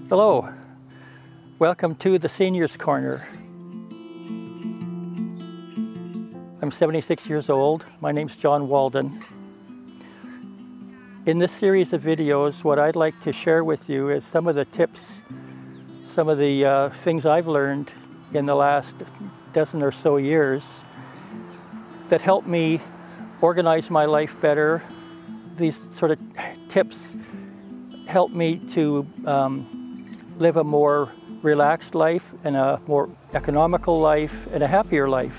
Hello, welcome to the Seniors Corner. I'm 76 years old. My name's John Waldin. In this series of videos, what I'd like to share with you is some of the tips, some of the things I've learned in the last dozen or so years that help me organize my life better. These sort of tips help me to live a more relaxed life and a more economical life and a happier life,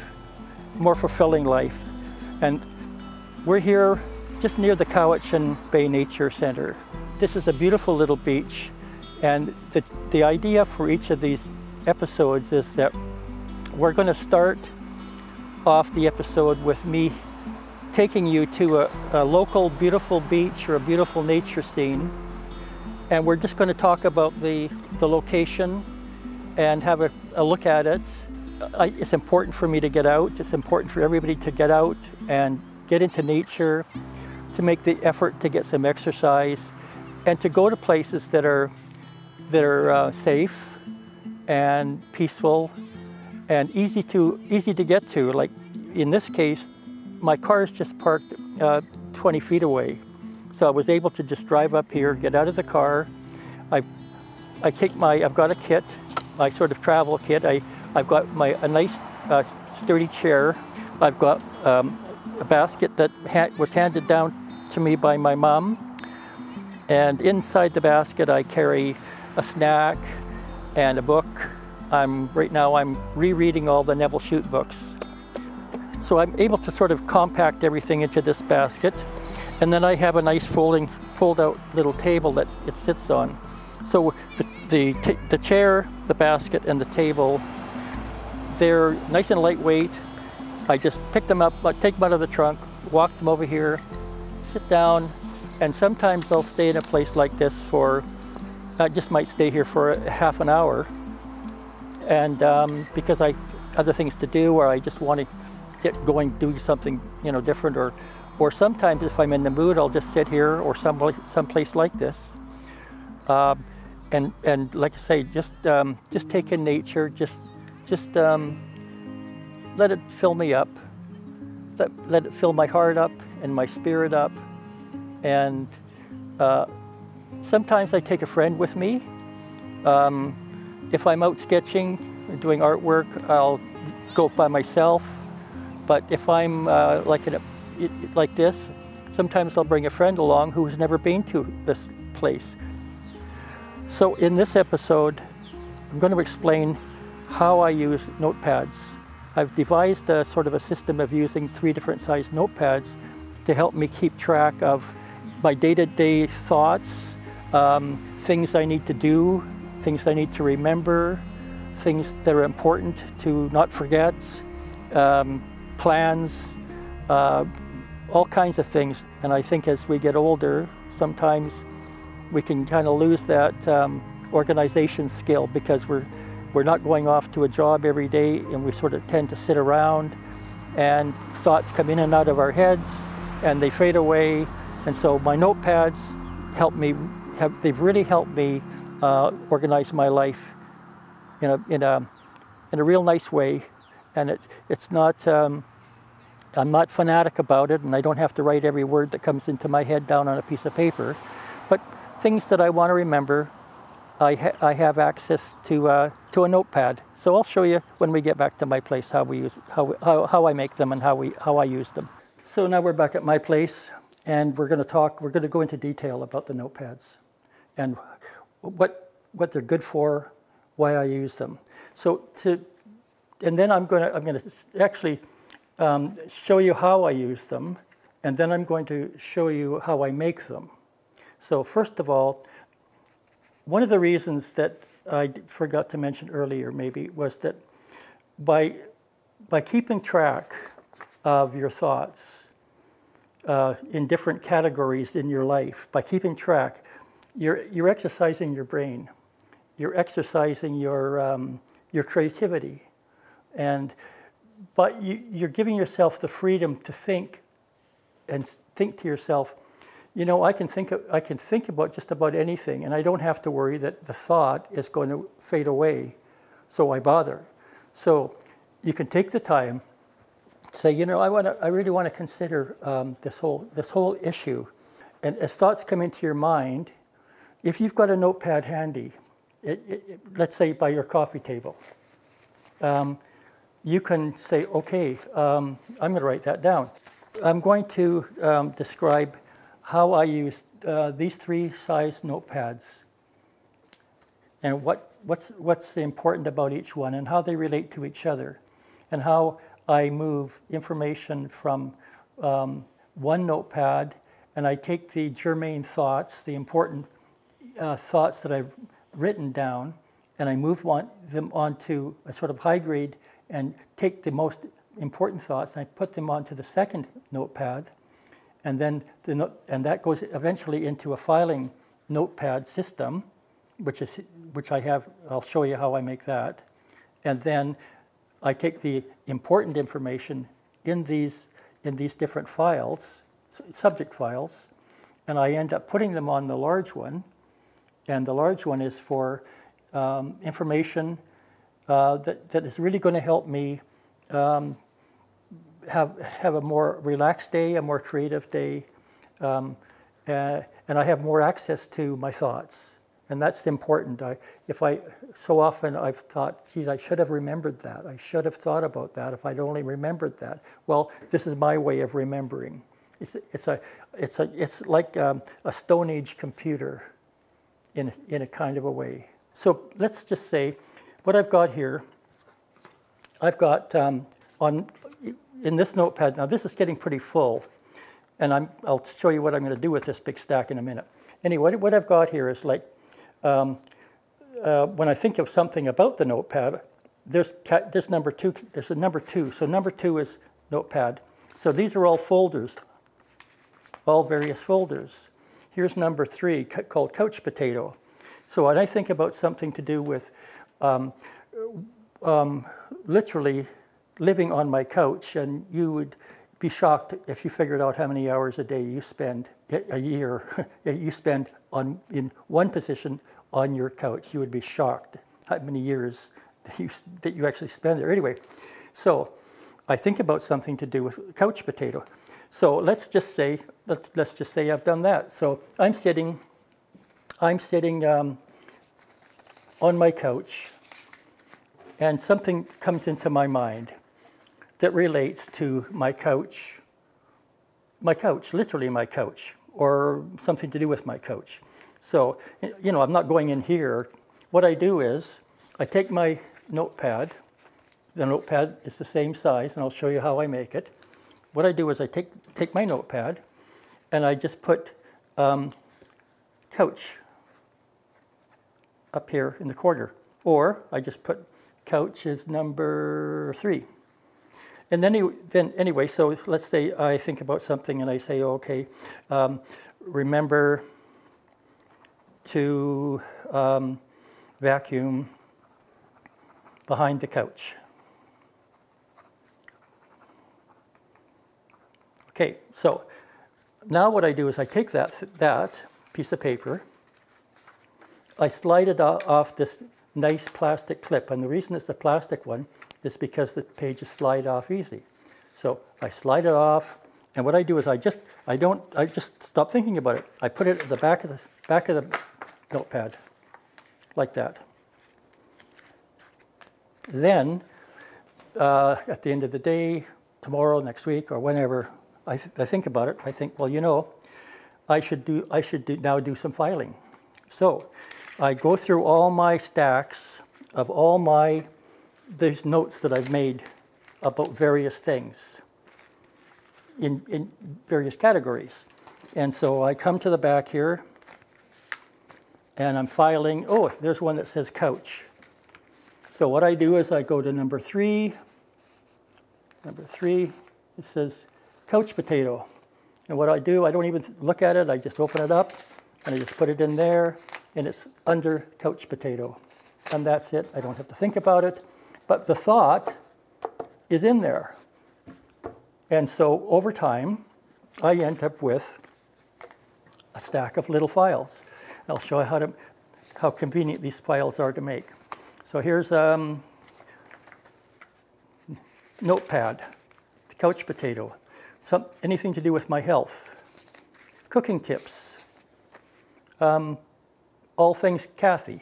more fulfilling life. And we're here just near the Cowichan Bay Nature Center. This is a beautiful little beach, and the idea for each of these episodes is that we're going to start off the episode with me taking you to a local beautiful beach or a beautiful nature scene, and we're just going to talk about the location and have a look at it. It's important for me to get out. It's important for everybody to get out and get into nature, to make the effort to get some exercise, and to go to places that are safe and peaceful and easy to get to. Like in this case, my car is just parked 20 feet away. So I was able to just drive up here, get out of the car. I've got a kit, my sort of travel kit. I've got a nice sturdy chair. I've got a basket that was handed down to me by my mom. And inside the basket I carry a snack and a book. Right now I'm rereading all the Neville Shute books. So I'm able to sort of compact everything into this basket. And then I have a nice fold out little table that it sits on. So the chair, the basket, and the table, they're nice and lightweight. I just pick them up, take them out of the trunk, walk them over here, sit down, and sometimes I'll stay in a place like this I just might stay here for half an hour. And because I other things to do, or I just want to get going, do something, different, or sometimes if I'm in the mood, I'll just sit here or someplace like this, and like I say, just take in nature, just let it fill me up, let it fill my heart up and my spirit up, and sometimes I take a friend with me. If I'm out sketching, doing artwork, I'll go by myself. But if I'm like this, sometimes I'll bring a friend along who has never been to this place. So in this episode, I'm going to explain how I use notepads. I've devised a sort of a system of using 3 different size notepads to help me keep track of my day-to-day thoughts, things I need to do, things I need to remember, things that are important to not forget, plans, all kinds of things. And I think as we get older, sometimes we can kind of lose that organization skill, because we're not going off to a job every day, and we sort of tend to sit around, and thoughts come in and out of our heads and they fade away. And so my notepads they've really helped me organize my life in a real nice way. And it's not, I'm not fanatic about it, and I don't have to write every word that comes into my head down on a piece of paper. But things that I want to remember, I have access to a notepad. So I'll show you when we get back to my place how I make them and how I use them. So now we're back at my place, and we're going to go into detail about the notepads and what they're good for, why I use them. And then I'm going to actually show you how I use them, and then I'm going to show you how I make them. So first of all, one of the reasons that I forgot to mention earlier maybe was that by keeping track of your thoughts in different categories in your life, by keeping track, you're exercising your brain, you're exercising your creativity. But you're giving yourself the freedom to think to yourself, you know, I can think about just about anything, and I don't have to worry that the thought is going to fade away, so why bother? So you can take the time, say, you know, I really want to consider this whole issue, and as thoughts come into your mind, if you've got a notepad handy, let's say by your coffee table, you can say, okay, I'm going to write that down. I'm going to describe how I use these 3 size notepads and what's important about each one and how they relate to each other and how I move information from one notepad and I take the germane thoughts, the important thoughts that I've written down, and I move them onto a sort of high grade and take the most important thoughts and I put them onto the second notepad, and then that goes eventually into a filing notepad system, which I have. I'll show you how I make that, and then I take the important information in these different files, subject files, and I end up putting them on the large one, and the large one is for information that is really going to help me have a more relaxed day, a more creative day, and I have more access to my thoughts, and that's important. So often I've thought, geez, I should have remembered that. I should have thought about that if I'd only remembered that. Well, this is my way of remembering. It's like a Stone Age computer in a kind of a way. So let's just say what I've got here. I've got in this notepad, now this is getting pretty full, and I'll show you what I'm going to do with this big stack in a minute. Anyway, what I've got here is like, when I think of something about the notepad, there's number 2, there's a number 2, so number 2 is notepad. So these are all folders, all various folders. Here's number 3 called couch potato. So when I think about something to do with literally living on my couch, and you would be shocked if you figured out how many hours a day you spend, a year, you spend in one position on your couch. You would be shocked how many years that you actually spend there. Anyway, so I think about something to do with couch potato. So let's just say I've done that. So I'm sitting on my couch, and something comes into my mind that relates to my couch, literally my couch, or something to do with my couch. So, you know, I'm not going in here. What I do is I take my notepad. The notepad is the same size, and I'll show you how I make it. What I do is I take my notepad, and I just put couch up here in the corner, or I just put couch is number 3. And then anyway, so let's say I think about something and I say, okay, remember to vacuum behind the couch. Okay, so now what I do is I take that piece of paper, I slide it off this nice plastic clip, and the reason it's a plastic one is because the pages slide off easy. So I slide it off, and what I do is I just stop thinking about it. I put it at the back of the notepad, like that. Then, at the end of the day, tomorrow, next week, or whenever I think about it, I think, well, you know, I should now do some filing. So I go through all my stacks of all these notes that I've made about various things in various categories. And so I come to the back here, and I'm filing. Oh, there's one that says couch. So what I do is I go to number 3. Number 3, it says couch potato. And what I do, I don't even look at it. I just open it up, and I just put it in there, and it's under couch potato. And that's it. I don't have to think about it. But the thought is in there. And so over time, I end up with a stack of little files. I'll show you how convenient these files are to make. So here's Notepad, the couch potato, anything to do with my health, cooking tips, all things Kathy,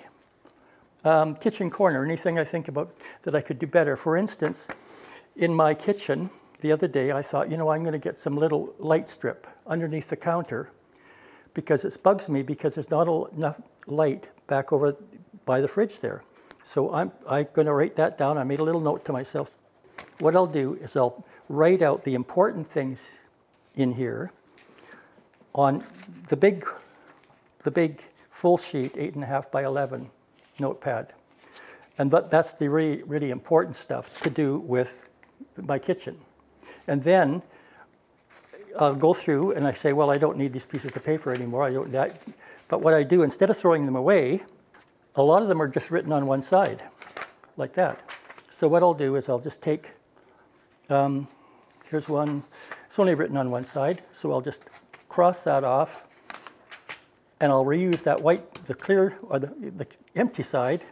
kitchen corner, anything I think about that I could do better. For instance, in my kitchen the other day, I thought, you know, I'm going to get some little light strip underneath the counter because it bugs me because there's not enough light back over by the fridge there. So I'm going to write that down. I made a little note to myself. What I'll do is I'll write out the important things in here on the big full sheet, 8.5 by 11 notepad. And that's the really, really important stuff to do with my kitchen. And then I'll go through and I say, well, I don't need these pieces of paper anymore. But what I do, instead of throwing them away, a lot of them are just written on one side, like that. So what I'll do is I'll just take, here's one, it's only written on one side, so I'll just cross that off, and I'll reuse that white, the clear, or the empty side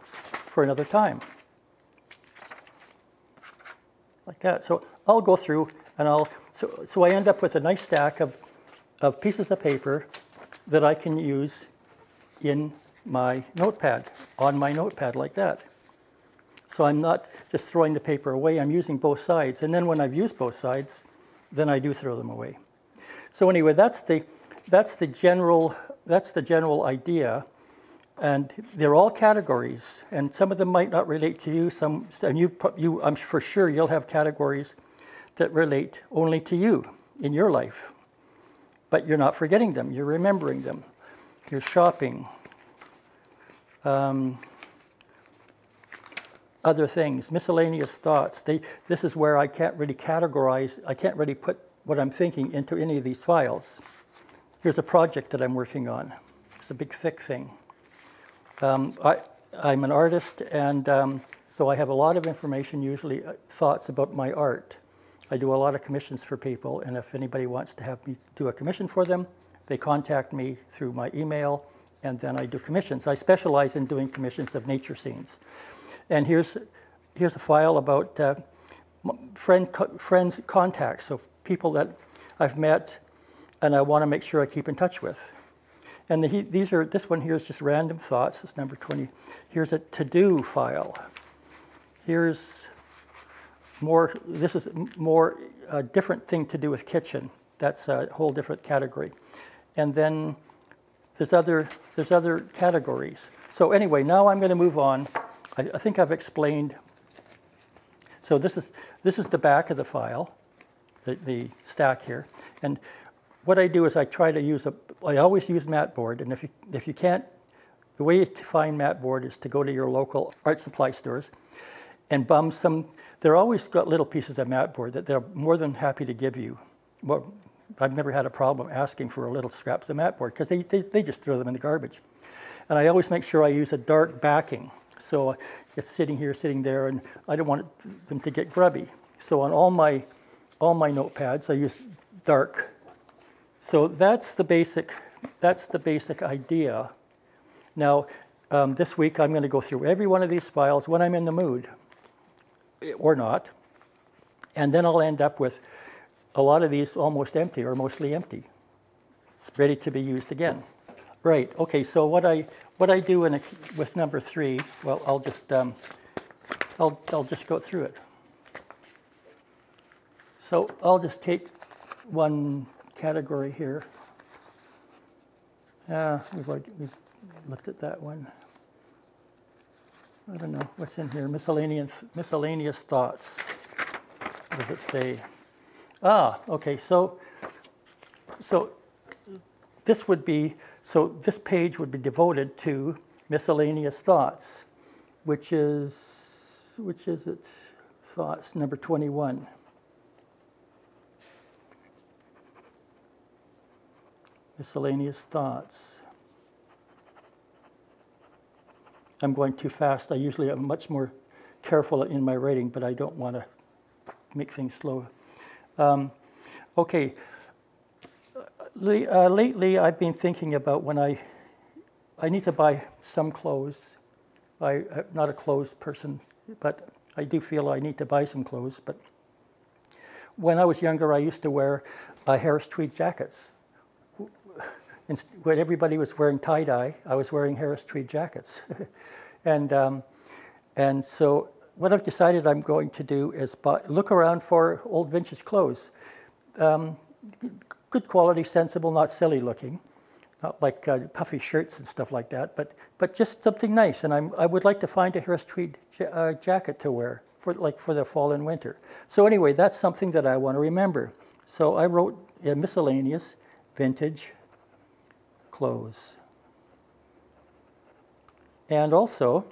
for another time. Like that. So I'll go through and so I end up with a nice stack of pieces of paper that I can use in my notepad, on my notepad like that. So I'm not just throwing the paper away, I'm using both sides. And then when I've used both sides, then I do throw them away. So anyway, that's the general idea. And they're all categories, and some of them might not relate to you. I'm for sure you'll have categories that relate only to you in your life. But you're not forgetting them, you're remembering them. You're shopping, other things, miscellaneous thoughts. This is where I can't really categorize, I can't really put what I'm thinking into any of these files. Here's a project that I'm working on. It's a big, thick thing. I'm an artist, and so I have a lot of information, usually thoughts about my art. I do a lot of commissions for people, and if anybody wants to have me do a commission for them, they contact me through my email, and then I do commissions. I specialize in doing commissions of nature scenes. And here's a file about friends' contacts, so people that I've met and I want to make sure I keep in touch with. And this one here is just random thoughts. It's number 20. Here's a to-do file. Here's more. This is more a different thing to do with kitchen. That's a whole different category. And then there's other categories. So anyway, now I'm going to move on. I think I've explained. So this is the back of the file, the stack here, and what I do is I try to use I always use mat board, and if you can't, the way to find mat board is to go to your local art supply stores and bum some. They're always got little pieces of mat board that they're more than happy to give you. Well, I've never had a problem asking for a little scraps of mat board because they just throw them in the garbage. And I always make sure I use a dark backing. So it's sitting here, sitting there, and I don't want them to get grubby. So on all my notepads, I use dark. So that's the basic idea. Now, this week I'm going to go through every one of these files when I'm in the mood, or not, and then I'll end up with a lot of these almost empty or mostly empty, ready to be used again. Right. Okay. So what I do with number 3, well, I'll just go through it. So I'll just take one category here. We've looked at that one. I don't know what's in here. Miscellaneous thoughts. What does it say? Okay. So this would be. So this page would be devoted to miscellaneous thoughts, which is it? Thoughts number 21. Miscellaneous thoughts. I'm going too fast. I usually am much more careful in my writing, but I don't want to make things slow. Okay. Lately, I've been thinking about when I need to buy some clothes. I'm not a clothes person, but I do feel I need to buy some clothes. But when I was younger, I used to wear Harris tweed jackets. When everybody was wearing tie-dye, I was wearing Harris tweed jackets. And so what I've decided I'm going to do is look around for old vintage clothes. Good quality, sensible, not silly looking. Not like puffy shirts and stuff like that, but just something nice. And I would like to find a Harris tweed jacket to wear for the fall and winter. So anyway, that's something that I want to remember. So I wrote miscellaneous vintage clothes. And also,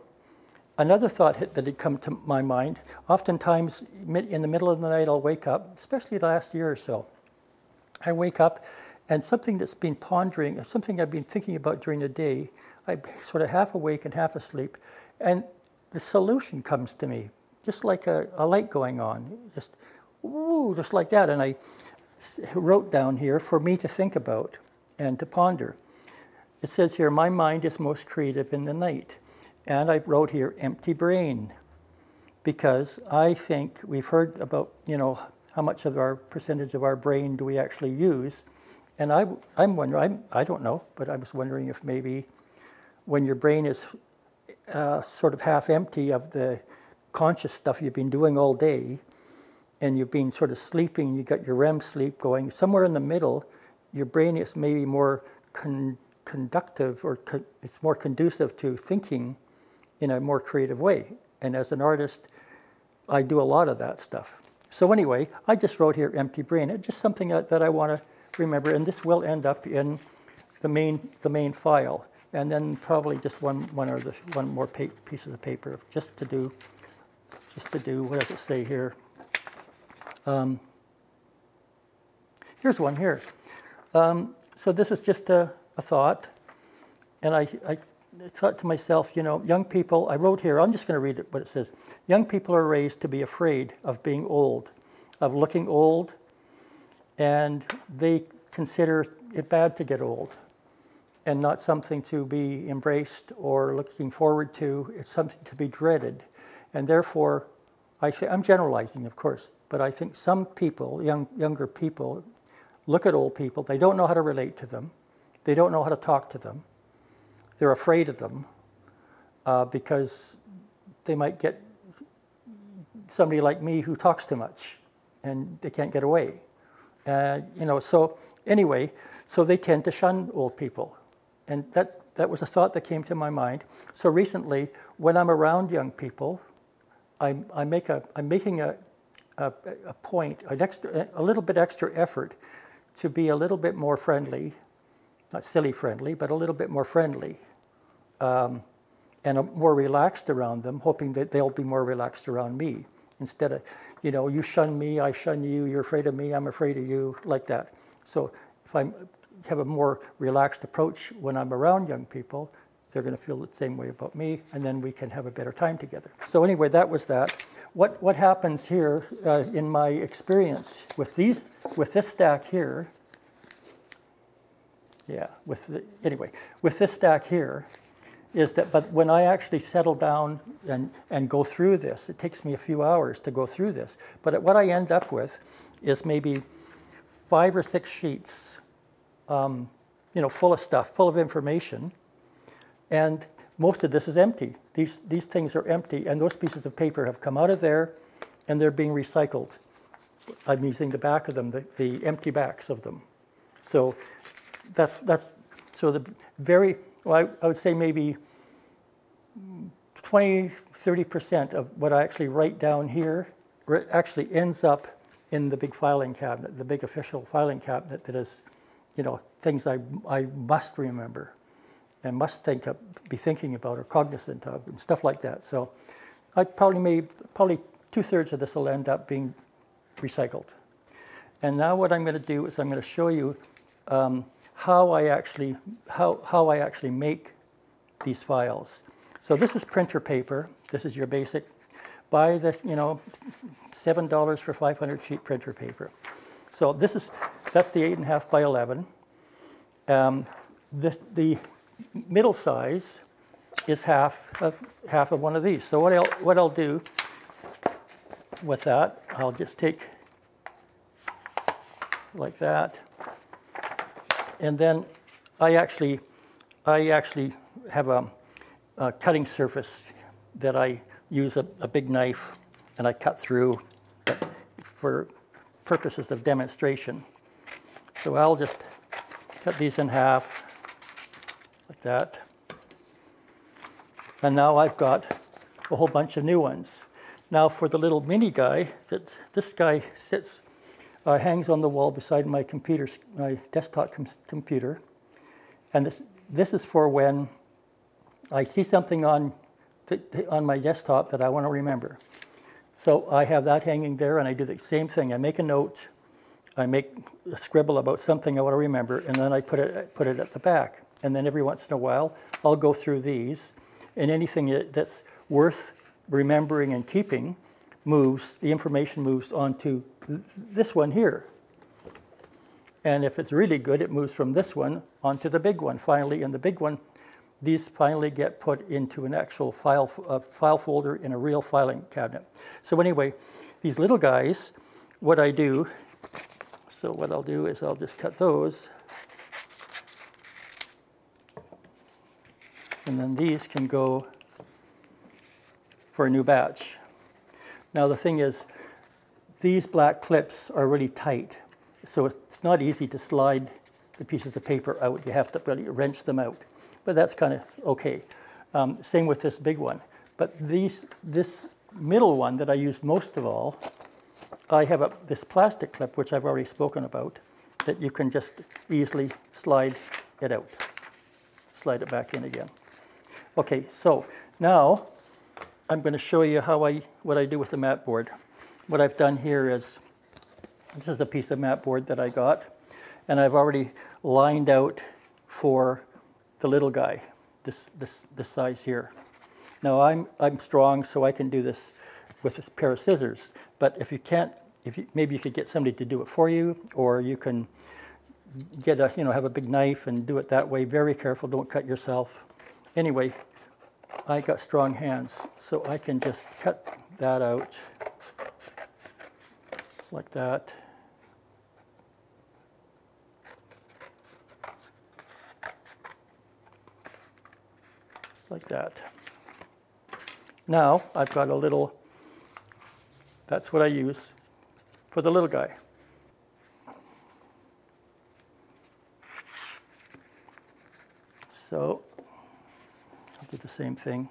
another thought that had come to my mind, oftentimes in the middle of the night I'll wake up, especially the last year or so. I wake up and something that's been pondering, something I've been thinking about during the day, I'm sort of half awake and half asleep, and the solution comes to me, just like a light going on, just like that. And I wrote down here for me to think about and to ponder. It says here, my mind is most creative in the night. And I wrote here, empty brain, because I think we've heard about, how much of our percentage of our brain do we actually use. And I'm wondering, I don't know, but I was wondering if maybe when your brain is sort of half empty of the conscious stuff you've been doing all day, and you've been sort of sleeping, you got your REM sleep going, somewhere in the middle, your brain is maybe more conductive, or it's more conducive to thinking in a more creative way. And as an artist, I do a lot of that stuff. So anyway, I just wrote here empty brain. It's just something that I want to remember, and this will end up in the main file, and then probably just one more piece of the paper just to do. What does it say here? Here's one here. So this is just a thought, and I thought to myself, young people, I wrote here, I'm just going to read what it says. Young people are raised to be afraid of being old, of looking old, and they consider it bad to get old and not something to be embraced or looking forward to. It's something to be dreaded. And therefore, I'm generalizing, of course, but I think some people, younger people, look at old people, they don't know how to relate to them, they don't know how to talk to them, they're afraid of them because they might get somebody like me who talks too much and they can't get away. So anyway, so they tend to shun old people. And that was a thought that came to my mind. So recently, when I'm around young people, I'm making a point, a little bit extra effort to be a little bit more friendly, not silly friendly, but a little bit more friendly, and more relaxed around them, hoping that they'll be more relaxed around me. Instead of, you shun me, I shun you, you're afraid of me, I'm afraid of you, like that. So if I have a more relaxed approach when I'm around young people, they're going to feel the same way about me, and then we can have a better time together. So anyway, that was that. What happens here in my experience with this stack here, with this stack here, is that, but when I actually settle down and go through this, it takes me a few hours to go through this, but what I end up with is maybe 5 or 6 sheets, full of stuff, full of information, and most of this is empty. These things are empty, and those pieces of paper have come out of there, and they're being recycled. I'm using the back of them, the empty backs of them. So that's so the very, well, I would say maybe 20–30% of what I actually write down here actually ends up in the big filing cabinet, the big official filing cabinet that is, things I must remember and must be thinking about or cognizant of and stuff like that. So I probably 2/3 of this will end up being recycled. And now what I'm going to do is I'm going to show you how I actually make these files. So this is printer paper. This is your basic. Buy this, $7 for 500 sheet printer paper. So that's the 8.5 by 11. The middle size is half of one of these. So what I'll do with that, I'll just take like that, and then I actually have a cutting surface that I use a big knife and I cut through for purposes of demonstration. So I'll just cut these in half like that. And now I've got a whole bunch of new ones. Now for the little mini guy, this guy hangs on the wall beside my computer, my desktop computer. And this is for when I see something on my desktop that I want to remember. So I have that hanging there, and I do the same thing. I make a note, I make a scribble about something I want to remember, and then I put it at the back. And then every once in a while, I'll go through these, and anything that's worth remembering and keeping the information moves onto this one here. And if it's really good, it moves from this one onto the big one finally, and the big one, these finally get put into an actual file folder in a real filing cabinet. So anyway, these little guys, what I'll do is I'll just cut those. And then these can go for a new batch. Now the thing is, these black clips are really tight, so it's not easy to slide the pieces of paper out. You have to really wrench them out. But that's kind of okay. Same with this big one. But this middle one that I use most of all, I have this plastic clip, which I've already spoken about, that you can just easily slide it out. Slide it back in again. Okay, so now I'm going to show you what I do with the mat board. What I've done here is, this is a piece of mat board that I got, and I've already lined out for the little guy, this size here. Now I'm strong, so I can do this with a pair of scissors. But if you can't, maybe you could get somebody to do it for you, or you can get have a big knife and do it that way. Very careful, don't cut yourself. Anyway, I got strong hands, so I can just cut that out like that. Like that. Now I've got a little, that's what I use for the little guy. So I'll do the same thing.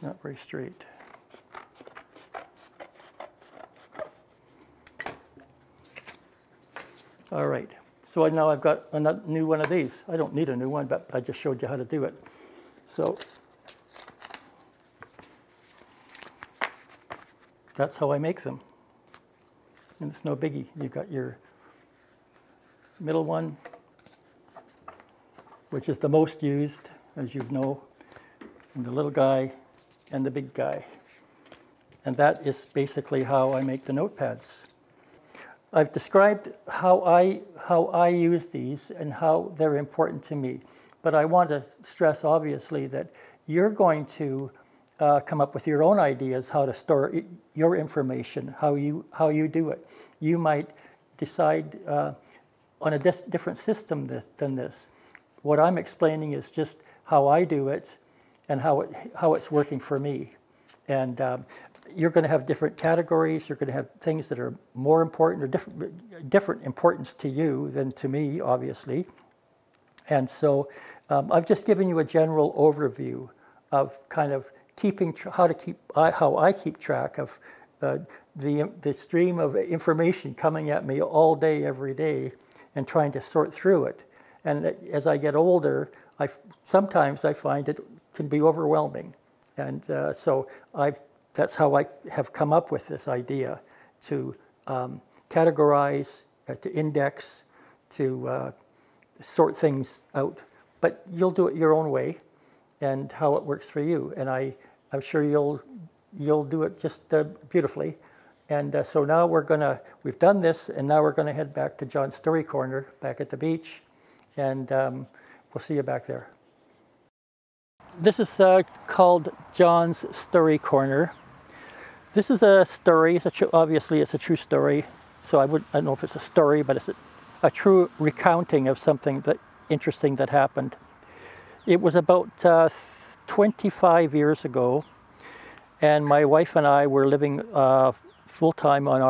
Not very straight. All right, so now I've got a new one of these. I don't need a new one, but I just showed you how to do it. So that's how I make them. And it's no biggie. You've got your middle one, which is the most used, as you know, and the little guy, and the big guy. And that is basically how I make the notepads. I've described how I use these and how they're important to me. But I want to stress, obviously, that you're going to come up with your own ideas how to store your information, how you do it. You might decide on a different system than this. What I'm explaining is just how I do it and how it's working for me. And you're going to have different categories. You're going to have things that are more important or different importance to you than to me, obviously. And so I've just given you a general overview of kind of how I keep track of the stream of information coming at me all day, every day, and trying to sort through it. And as I get older, sometimes I find it can be overwhelming. And so that's how I have come up with this idea to categorize to index, to sort things out. But you'll do it your own way, and how it works for you. And I'm sure you'll do it just beautifully. And so now we've done this, and now we're gonna head back to John's Story Corner back at the beach, and we'll see you back there. This is called John's Story Corner. This is a story. Obviously, it's a true story. So I don't know if it's a story, but it's a true recounting of something interesting that happened. It was about 25 years ago, and my wife and I were living full-time on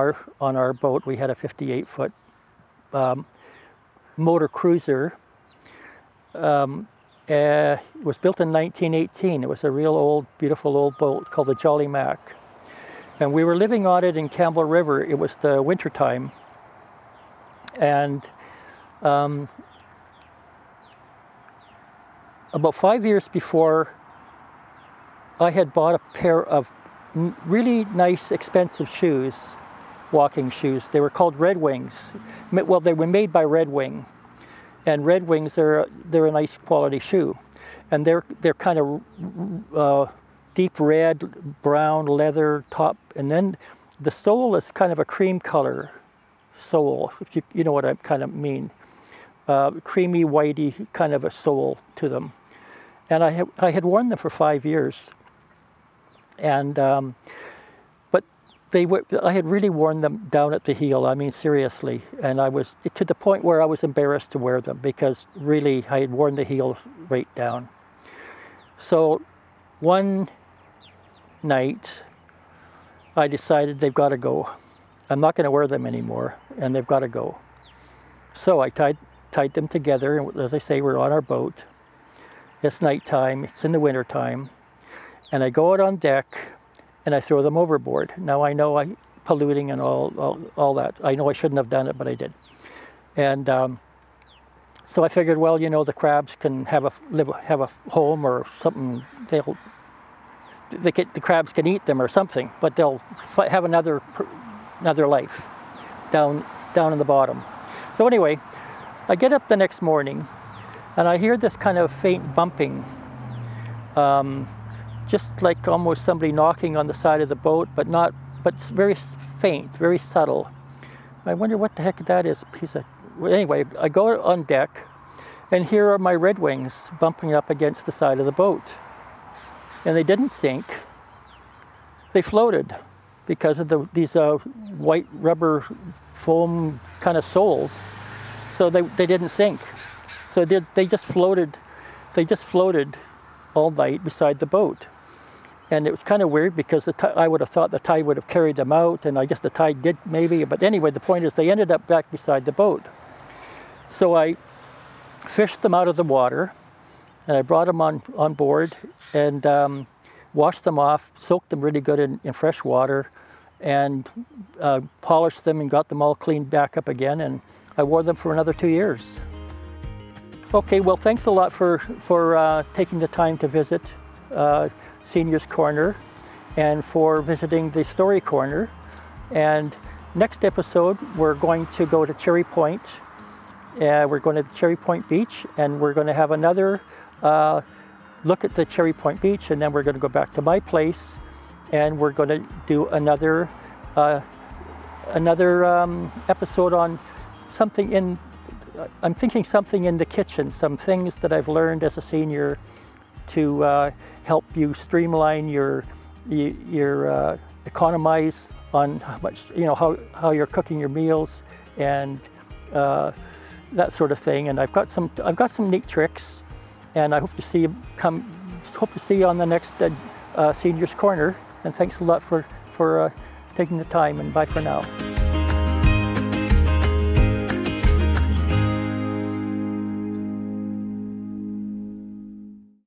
our boat. We had a 58-foot motor cruiser. It was built in 1918. It was a real old, beautiful old boat called the Jolly Mac. And we were living on it in Campbell River. It was the winter time. And about 5 years before, I had bought a pair of really nice, expensive shoes, walking shoes. They were called Red Wings. Well, they were made by Red Wing. And Red Wings, they're a nice quality shoe. And they're kind of deep red, brown leather top, and then the sole is kind of a cream color sole, if you know what I kind of mean. Creamy, whitey kind of a sole to them. And I had worn them for 5 years. And but I had really worn them down at the heel, I mean seriously. And I was to the point where I was embarrassed to wear them, because really I had worn the heel right down. So one night, I decided they've got to go. I'm not going to wear them anymore, and they've got to go. So I tied them together, and as I say, we're on our boat. It's nighttime, it's in the winter time, and I go out on deck, and I throw them overboard. Now I know I'm polluting and all that. I know I shouldn't have done it, but I did. And so I figured, well, you know, the crabs can have a home or something. The crabs can eat them or something, but they'll have another life down in the bottom. So anyway, I get up the next morning, and I hear this kind of faint bumping, just like almost somebody knocking on the side of the boat, but it's very faint, very subtle. I wonder what the heck that is. Anyway, I go on deck, and here are my Red Wings bumping up against the side of the boat. And they didn't sink, they floated because of these white rubber foam kind of soles. So they didn't sink. So they just floated all night beside the boat. And it was kind of weird, because I would have thought the tide would have carried them out, and I guess the tide did maybe, but anyway, the point is they ended up back beside the boat. So I fished them out of the water, and I brought them on board, and washed them off, soaked them really good in fresh water, and polished them and got them all cleaned back up again, and I wore them for another 2 years. Okay, well, thanks a lot for taking the time to visit Seniors Corner, and for visiting the Story Corner. And next episode, we're going to go to Cherry Point. We're going to Cherry Point Beach, and we're going to have another look at the Cherry Point Beach, and then we're going to go back to my place, and we're going to do another episode on something I'm thinking something in the kitchen, some things that I've learned as a senior to help you streamline your economize on how much, you know, how you're cooking your meals, and that sort of thing. And I've got some neat tricks, and I hope to see you on the next Seniors Corner. And thanks a lot for taking the time, and bye for now.